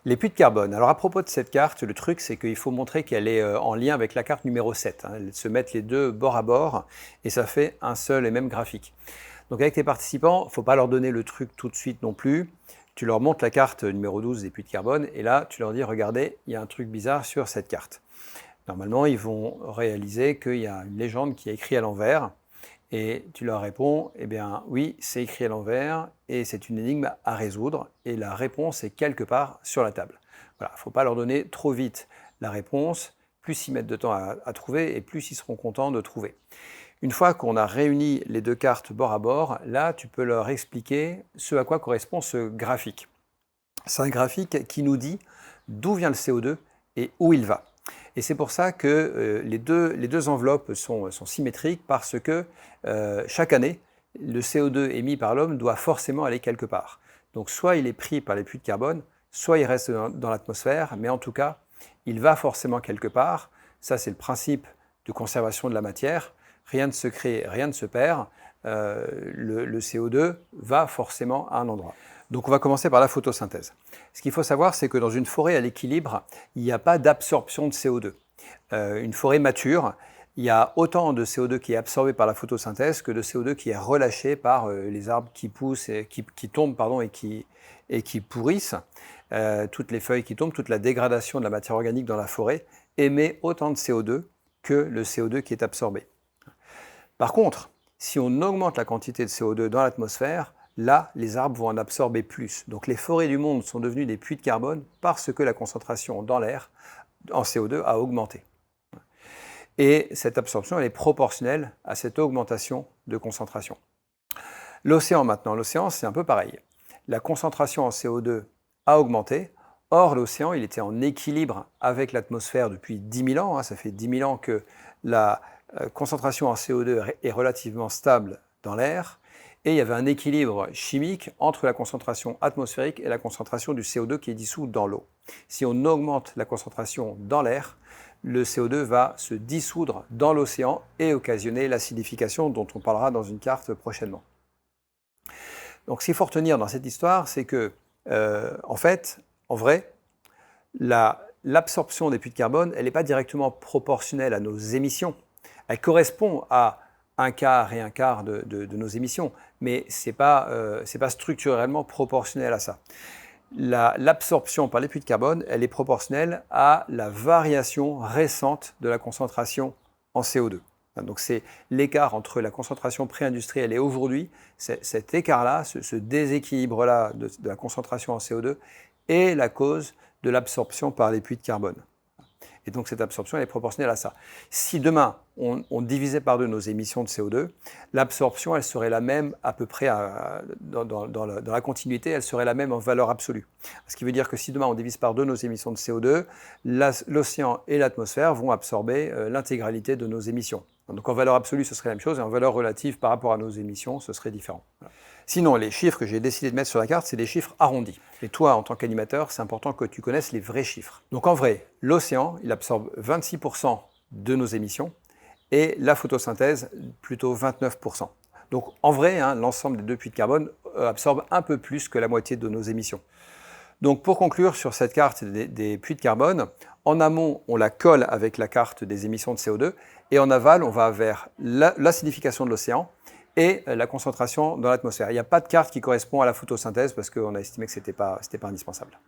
Les puits de carbone. Alors à propos de cette carte, le truc c'est qu'il faut montrer qu'elle est en lien avec la carte numéro 7. Elles se mettent les deux bord à bord et ça fait un seul et même graphique. Donc avec tes participants, il ne faut pas leur donner le truc tout de suite non plus. Tu leur montres la carte numéro 12 des puits de carbone et là tu leur dis regardez, il y a un truc bizarre sur cette carte. Normalement ils vont réaliser qu'il y a une légende qui est écrite à l'envers. Et tu leur réponds, eh bien oui, c'est écrit à l'envers et c'est une énigme à résoudre et la réponse est quelque part sur la table. Voilà, il ne faut pas leur donner trop vite la réponse, plus ils mettent de temps à trouver et plus ils seront contents de trouver. Une fois qu'on a réuni les deux cartes bord à bord, là tu peux leur expliquer ce à quoi correspond ce graphique. C'est un graphique qui nous dit d'où vient le CO2 et où il va. Et c'est pour ça que les deux enveloppes sont symétriques parce que chaque année, le CO2 émis par l'homme doit forcément aller quelque part. Donc soit il est pris par les puits de carbone, soit il reste dans l'atmosphère, mais en tout cas, il va forcément quelque part. Ça, c'est le principe de conservation de la matière. Rien ne se crée, rien ne se perd. Le CO2 va forcément à un endroit. Donc on va commencer par la photosynthèse. Ce qu'il faut savoir, c'est que dans une forêt à l'équilibre, il n'y a pas d'absorption de CO2. Une forêt mature, il y a autant de CO2 qui est absorbé par la photosynthèse que de CO2 qui est relâché par les arbres qui poussent, et qui tombent et qui pourrissent. Toutes les feuilles qui tombent, toute la dégradation de la matière organique dans la forêt émet autant de CO2 que le CO2 qui est absorbé. Par contre, si on augmente la quantité de CO2 dans l'atmosphère, là, les arbres vont en absorber plus. Donc les forêts du monde sont devenues des puits de carbone parce que la concentration dans l'air en CO2 a augmenté. Et cette absorption, elle est proportionnelle à cette augmentation de concentration. L'océan maintenant, l'océan c'est un peu pareil. La concentration en CO2 a augmenté. Or, l'océan, il était en équilibre avec l'atmosphère depuis 10 000 ans. Ça fait 10 000 ans que la concentration en CO2 est relativement stable dans l'air. Et il y avait un équilibre chimique entre la concentration atmosphérique et la concentration du CO2 qui est dissous dans l'eau. Si on augmente la concentration dans l'air, le CO2 va se dissoudre dans l'océan et occasionner l'acidification dont on parlera dans une carte prochainement. Donc ce qu'il faut retenir dans cette histoire, c'est que, en vrai, l'absorption des puits de carbone, elle n'est pas directement proportionnelle à nos émissions. Elle correspond à un quart et un quart de nos émissions, mais ce n'est pas structurellement proportionnel à ça. L'absorption par les puits de carbone, elle est proportionnelle à la variation récente de la concentration en CO2. Donc c'est l'écart entre la concentration pré-industrielle et aujourd'hui, cet écart-là, ce déséquilibre-là de la concentration en CO2 est la cause de l'absorption par les puits de carbone. Et donc cette absorption elle est proportionnelle à ça. Si demain on divisait par deux nos émissions de CO2, l'absorption elle serait la même à peu près dans la continuité, elle serait la même en valeur absolue. Ce qui veut dire que si demain on divise par deux nos émissions de CO2, l'océan et l'atmosphère vont absorber l'intégralité de nos émissions. Donc en valeur absolue ce serait la même chose et en valeur relative par rapport à nos émissions ce serait différent. Voilà. Sinon, les chiffres que j'ai décidé de mettre sur la carte, c'est des chiffres arrondis. Et toi, en tant qu'animateur, c'est important que tu connaisses les vrais chiffres. Donc en vrai, l'océan, il absorbe 26% de nos émissions et la photosynthèse, plutôt 29%. Donc en vrai, l'ensemble des deux puits de carbone absorbe un peu plus que la moitié de nos émissions. Donc pour conclure sur cette carte des puits de carbone, en amont, on la colle avec la carte des émissions de CO2 et en aval, on va vers l'acidification de l'océan et la concentration dans l'atmosphère. Il n'y a pas de carte qui correspond à la photosynthèse parce qu'on a estimé que ce n'était pas indispensable.